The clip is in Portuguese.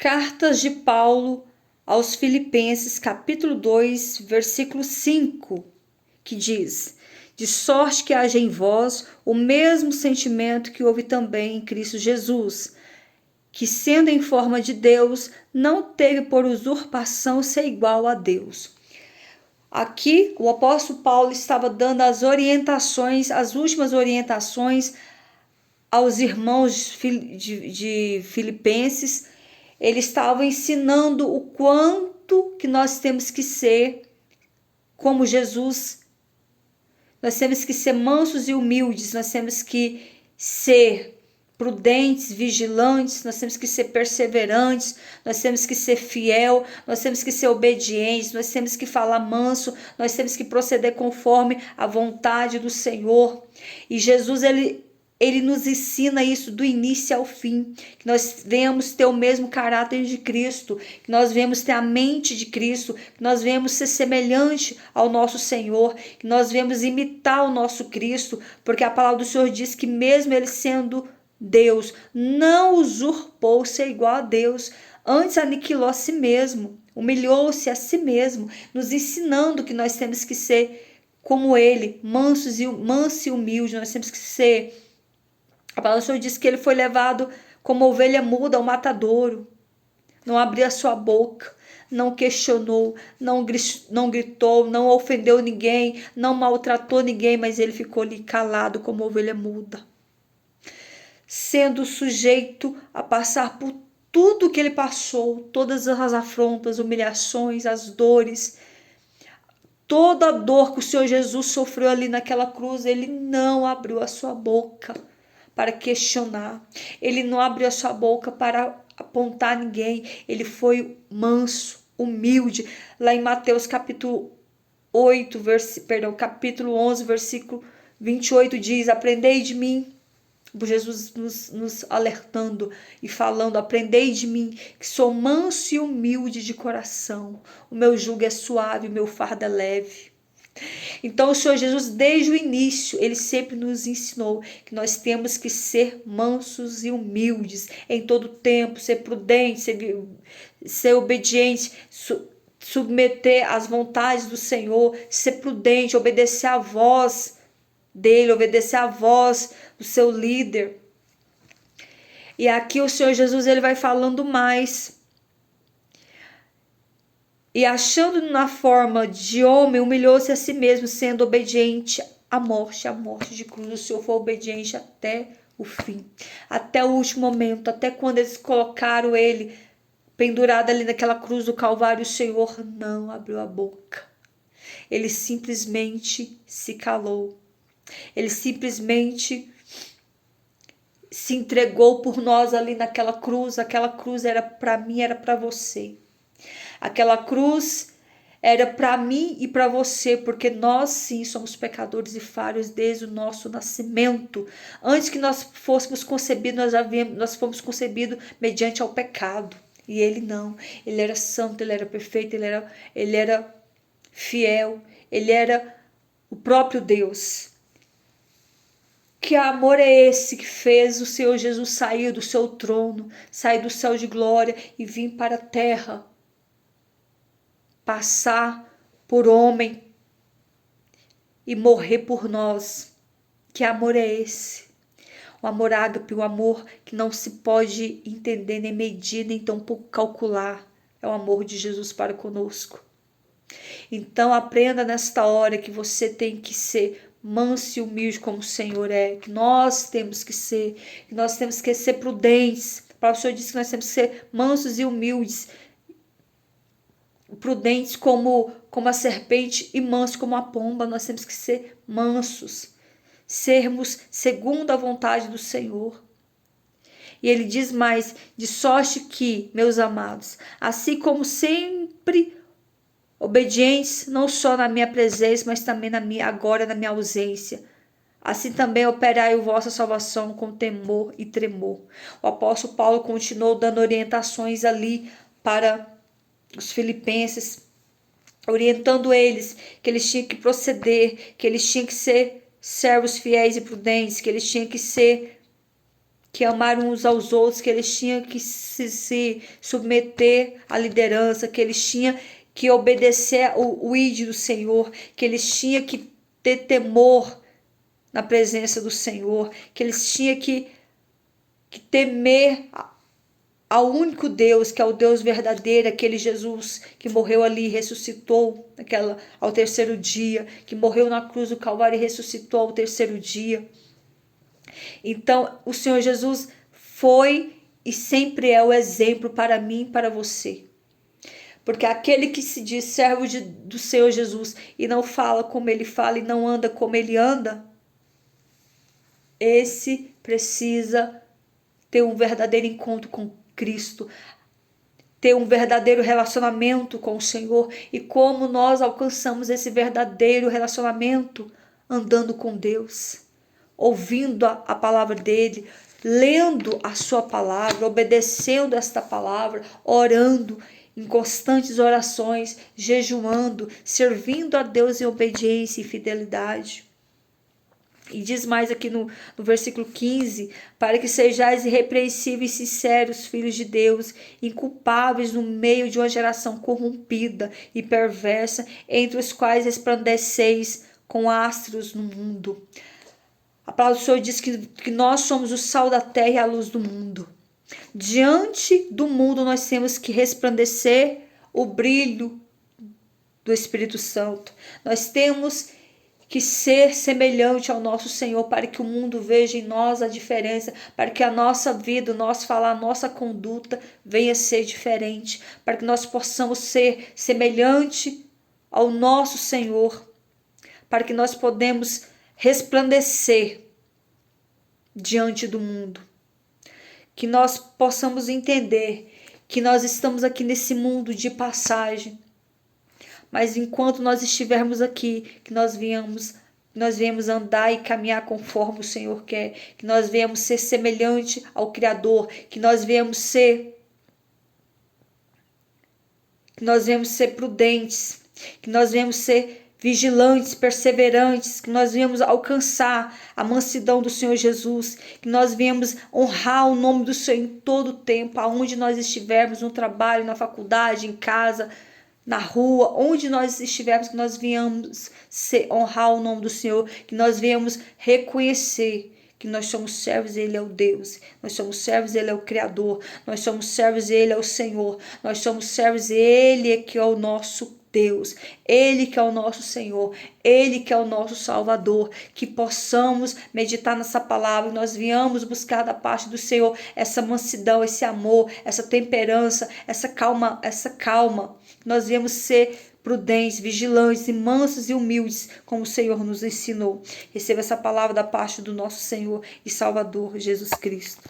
Cartas de Paulo aos Filipenses, capítulo 2, versículo 5, que diz: de sorte que haja em vós o mesmo sentimento que houve também em Cristo Jesus, que sendo em forma de Deus, não teve por usurpação ser igual a Deus. Aqui o apóstolo Paulo estava dando as orientações, as últimas orientações aos irmãos de Filipenses. Ele estava ensinando o quanto que nós temos que ser como Jesus. Nós temos que ser mansos e humildes, nós temos que ser prudentes, vigilantes, nós temos que ser perseverantes, nós temos que ser fiel, nós temos que ser obedientes, nós temos que falar manso, nós temos que proceder conforme a vontade do Senhor. E Jesus, ele nos ensina isso do início ao fim, que nós venhamos ter o mesmo caráter de Cristo, que nós venhamos ter a mente de Cristo, que nós venhamos ser semelhante ao nosso Senhor, que nós venhamos imitar o nosso Cristo, porque a palavra do Senhor diz que mesmo ele sendo Deus, não usurpou ser igual a Deus, antes aniquilou a si mesmo, humilhou-se a si mesmo, nos ensinando que nós temos que ser como ele, manso e humilde, nós temos que ser. A palavra do Senhor diz que ele foi levado como ovelha muda ao matadouro. Não abriu a sua boca, não questionou, não gritou, não ofendeu ninguém, não maltratou ninguém, mas ele ficou ali calado como ovelha muda. Sendo sujeito a passar por tudo que ele passou, todas as afrontas, humilhações, as dores, toda a dor que o Senhor Jesus sofreu ali naquela cruz, ele não abriu a sua boca para questionar, ele não abriu a sua boca para apontar ninguém, ele foi manso, humilde. Lá em Mateus capítulo 11, versículo 28 diz: aprendei de mim. Jesus nos alertando e falando: aprendei de mim, que sou manso e humilde de coração, o meu jugo é suave, o meu fardo é leve. Então o Senhor Jesus, desde o início, ele sempre nos ensinou que nós temos que ser mansos e humildes em todo tempo, ser prudentes, ser obedientes, submeter às vontades do Senhor, ser prudente, obedecer à voz dele, obedecer à voz do seu líder. E aqui o Senhor Jesus, ele vai falando mais. E achando na forma de homem, humilhou-se a si mesmo, sendo obediente à morte de cruz. O Senhor foi obediente até o fim, até o último momento, até quando eles colocaram ele pendurado ali naquela cruz do Calvário, o Senhor não abriu a boca. Ele simplesmente se calou. Ele simplesmente se entregou por nós ali naquela cruz. Aquela cruz era para mim, era para você. Aquela cruz era para mim e para você, porque nós sim somos pecadores e falhos desde o nosso nascimento. Antes que nós fôssemos concebidos, nós fomos concebidos mediante ao pecado. E ele não. Ele era santo, ele era perfeito, ele era fiel, ele era o próprio Deus. Que amor é esse que fez o Senhor Jesus sair do seu trono, sair do céu de glória e vir para a terra, passar por homem e morrer por nós? Que amor é esse? O amor ágape, o amor que não se pode entender, nem medir, nem tampouco calcular. É o amor de Jesus para conosco. Então aprenda nesta hora que você tem que ser manso e humilde como o Senhor é, que nós temos que ser, prudentes. O Senhor disse que nós temos que ser mansos e humildes, prudentes como a serpente e mansos como a pomba. Nós temos que ser mansos, sermos segundo a vontade do Senhor. E ele diz mais: de sorte que, meus amados, assim como sempre obedientes, não só na minha presença, mas também agora na minha ausência, assim também operai a vossa salvação com temor e tremor. O apóstolo Paulo continuou dando orientações ali para os filipenses, orientando eles que eles tinham que proceder, que eles tinham que ser servos fiéis e prudentes, que eles tinham que que amaram uns aos outros, que eles tinham que se submeter à liderança, que eles tinham que obedecer o ídolo do Senhor, que eles tinham que ter temor na presença do Senhor, que eles tinham que temer ao único Deus, que é o Deus verdadeiro, aquele Jesus que morreu ali e ressuscitou ao terceiro dia, que morreu na cruz do Calvário e ressuscitou ao terceiro dia. Então, o Senhor Jesus foi e sempre é o exemplo para mim e para você. Porque aquele que se diz servo do Senhor Jesus e não fala como ele fala e não anda como ele anda, esse precisa ter um verdadeiro encontro com Cristo, ter um verdadeiro relacionamento com o Senhor. E como nós alcançamos esse verdadeiro relacionamento? Andando com Deus, ouvindo a palavra dele, lendo a sua palavra, obedecendo esta palavra, orando em constantes orações, jejuando, servindo a Deus em obediência e fidelidade. E diz mais aqui no versículo 15, para que sejais irrepreensíveis e sinceros, filhos de Deus, inculpáveis no meio de uma geração corrompida e perversa, entre os quais resplandeceis com astros no mundo. A palavra do Senhor diz que nós somos o sal da terra e a luz do mundo. Diante do mundo nós temos que resplandecer o brilho do Espírito Santo. Nós temos que ser semelhante ao nosso Senhor, para que o mundo veja em nós a diferença, para que a nossa vida, o nosso falar, a nossa conduta venha a ser diferente, para que nós possamos ser semelhante ao nosso Senhor, para que nós podemos resplandecer diante do mundo, que nós possamos entender que nós estamos aqui nesse mundo de passagem, mas enquanto nós estivermos aqui, que nós viemos andar e caminhar conforme o Senhor quer, que nós viemos ser semelhante ao Criador, que nós viemos ser prudentes, que nós viemos ser vigilantes, perseverantes, que nós viemos alcançar a mansidão do Senhor Jesus, que nós viemos honrar o nome do Senhor em todo o tempo, aonde nós estivermos, no trabalho, na faculdade, em casa, na rua, onde nós estivermos, que nós venhamos honrar o nome do Senhor, que nós venhamos reconhecer que nós somos servos e Ele é o Deus, nós somos servos e Ele é o Criador, nós somos servos e Ele é o Senhor, nós somos servos e Ele é que é o nosso Deus, Ele que é o nosso Senhor, Ele que é o nosso Salvador, que possamos meditar nessa palavra, nós viemos buscar da parte do Senhor essa mansidão, esse amor, essa temperança, essa calma, nós viemos ser prudentes, vigilantes e mansos e humildes, como o Senhor nos ensinou. Receba essa palavra da parte do nosso Senhor e Salvador Jesus Cristo.